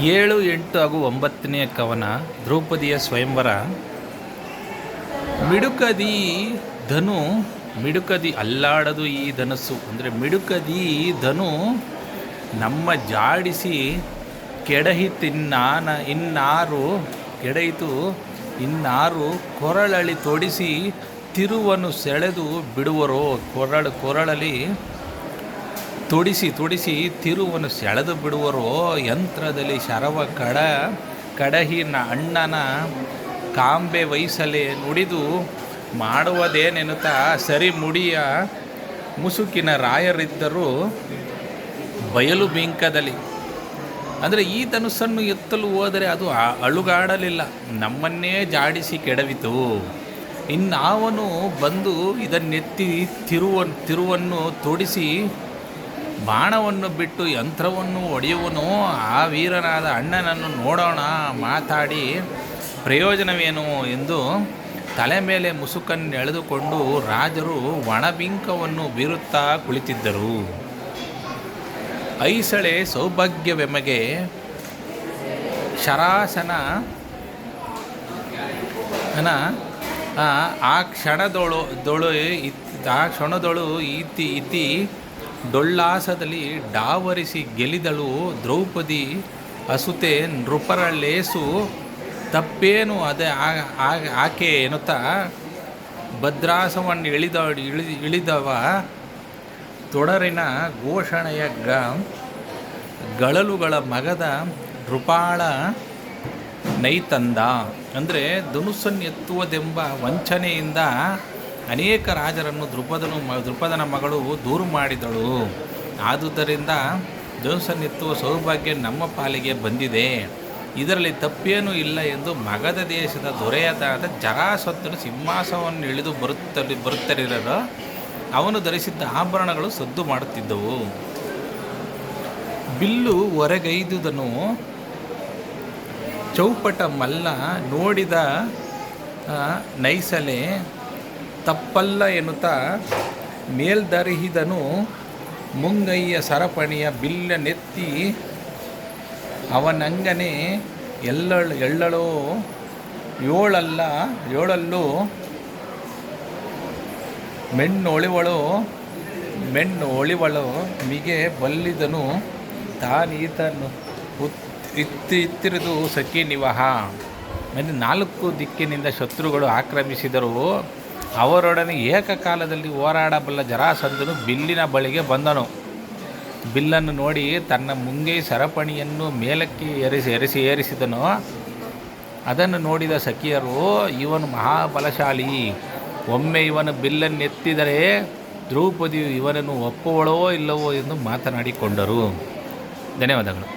7, 8 ಹಾಗೂ 9ನೇ ಕವನ ದ್ರೌಪದಿಯ ಸ್ವಯಂವರ. ಮಿಡುಕದಿ ಧನು ಮಿಡುಕದಿ ಅಲ್ಲಾಡದು ಈ ಧನಸ್ಸು ಅಂದರೆ ಮಿಡುಕದಿ ಧನು ನಮ್ಮ ಜಾಡಿಸಿ ಇನ್ನಾರು ಕೆಡಯಿತು ಇನ್ನಾರು ಕೊರಳಳಿ ತೊಡಿಸಿ ತಿರುವನ್ನು ಸೆಳೆದು ಬಿಡುವರೋ. ಕೊರಳಲಿ ತೊಡಿಸಿ ತಿರುವನ್ನು ಸೆಳೆದು ಬಿಡುವರೋ. ಯಂತ್ರದಲ್ಲಿ ಶರವ ಕಡಹಿನ ಅಣ್ಣನ ಕಾಂಬೆ ವಹಿಸಲೇ ನುಡಿದು ಮಾಡುವುದೇನೆನ್ನುತ್ತಾ ಸರಿ ಮುಡಿಯ ಮುಸುಕಿನ ರಾಯರಿದ್ದರು ಬಯಲು ಬಿಂಕದಲ್ಲಿ. ಅಂದರೆ ಈ ಧನುಸ್ಸನ್ನು ಎತ್ತಲು ಹೋದರೆ ಅದು ಅಳುಗಾಡಲಿಲ್ಲ, ನಮ್ಮನ್ನೇ ಜಾಡಿಸಿ ಕೆಡವಿತು. ಇನ್ನಾವನು ಬಂದು ಇದನ್ನೆತ್ತಿ ತಿರುವನ್ನು ತೊಡಿಸಿ ಬಾಣವನ್ನು ಬಿಟ್ಟು ಯಂತ್ರವನ್ನು ಒಡೆಯುವನು. ಆ ವೀರನಾದ ಅಣ್ಣನನ್ನು ನೋಡೋಣ, ಮಾತಾಡಿ ಪ್ರಯೋಜನವೇನು ಎಂದು ತಲೆ ಮೇಲೆ ಮುಸುಕನ್ನು ಎಳೆದುಕೊಂಡು ರಾಜರು ಒಣಬಿಂಕವನ್ನು ಬೀರುತ್ತಾ ಕುಳಿತಿದ್ದರು. ಐಸಳೆ ಸೌಭಾಗ್ಯವೆಮಗೆ ಶರಾಸನ ಆ ಕ್ಷಣದೊಳು ಇತಿ ಡೊಳ್ಳಾಸದಲ್ಲಿ ಡಾವರಿಸಿ ಗೆಲಿದಳು ದ್ರೌಪದಿ ಅಸುತೆ ನೃಪರ ಲೇಸು. ತಪ್ಪೇನು ಅದೇ ಆಕೆ ಎನ್ನುತ್ತಾ ಭದ್ರಾಸವನ್ನು ಇಳಿದವ ತೊಡರಿನ ಘೋಷಣೆಯ ಗಳಲುಗಳ ಮಗದ ನೃಪಾಳ ನೈತಂದ. ಅಂದರೆ ಧನುಸ್ಸನ್ನು ಎತ್ತುವುದೆಂಬ ವಂಚನೆಯಿಂದ ಅನೇಕ ರಾಜರನ್ನು ದೃಪದನ ಮಗಳು ದೂರು ಮಾಡಿದಳು. ಆದುದರಿಂದ ಧನುಸ್ಸನ್ನು ಎತ್ತುವ ಸೌಭಾಗ್ಯ ನಮ್ಮ ಪಾಲಿಗೆ ಬಂದಿದೆ, ಇದರಲ್ಲಿ ತಪ್ಪೇನೂ ಇಲ್ಲ ಎಂದು ಮಗಧ ದೇಶದ ದೊರೆಯದಾದ ಜರಾಸಂಧನು ಸಿಂಹಾಸನವನ್ನು ಇಳಿದು ಬರುತ್ತಲಿರಲು ಅವನು ಧರಿಸಿದ್ದ ಆಭರಣಗಳು ಸದ್ದು ಮಾಡುತ್ತಿದ್ದವು. ಬಿಲ್ಲು ಹೊರಗೈದುದನು ಚೌಪಟ ಮಲ್ಲ ನೋಡಿದ ನೈಸಲೆ ತಪ್ಪಲ್ಲ ಎನ್ನುತ್ತಾ ಮೇಲ್ದರಿಹಿದನು ಮುಂಗೈಯ ಸರಪಣಿಯ ಬಿಲ್ಲನೆತ್ತಿ ಅವನಂಗನೆ ಎಳ್ಳಳೋ ಏಳಲ್ಲೂ ಮೆಣ್ಣೊಳಿವಳು ಮಿಗೆ ಬಲ್ಲಿದನು ತಾನೀತನು ಇತ್ತಿರಿದು ಸಖಿ ನಿವಹ. ಅಂದರೆ 4 ದಿಕ್ಕಿನಿಂದ ಶತ್ರುಗಳು ಆಕ್ರಮಿಸಿದರು. ಅವರೊಡನೆ ಏಕಕಾಲದಲ್ಲಿ ಹೋರಾಡಬಲ್ಲ ಜರಾಸಂಧನು ಬಿಲ್ಲಿನ ಬಳಿಗೆ ಬಂದನು. ಬಿಲ್ಲನ್ನು ನೋಡಿ ತನ್ನ ಮುಂಗೈ ಸರಪಣಿಯನ್ನು ಮೇಲಕ್ಕೆ ಏರಿಸಿದನು. ಅದನ್ನು ನೋಡಿದ ಸಖಿಯರು, ಇವನು ಮಹಾಬಲಶಾಲಿ, ಒಮ್ಮೆ ಇವನು ಬಿಲ್ಲನ್ನೆತ್ತಿದರೆ ದ್ರೌಪದಿಯು ಇವನನ್ನು ಒಪ್ಪುವಳೋ ಇಲ್ಲವೋ ಎಂದು ಮಾತನಾಡಿಕೊಂಡರು. ಧನ್ಯವಾದಗಳು.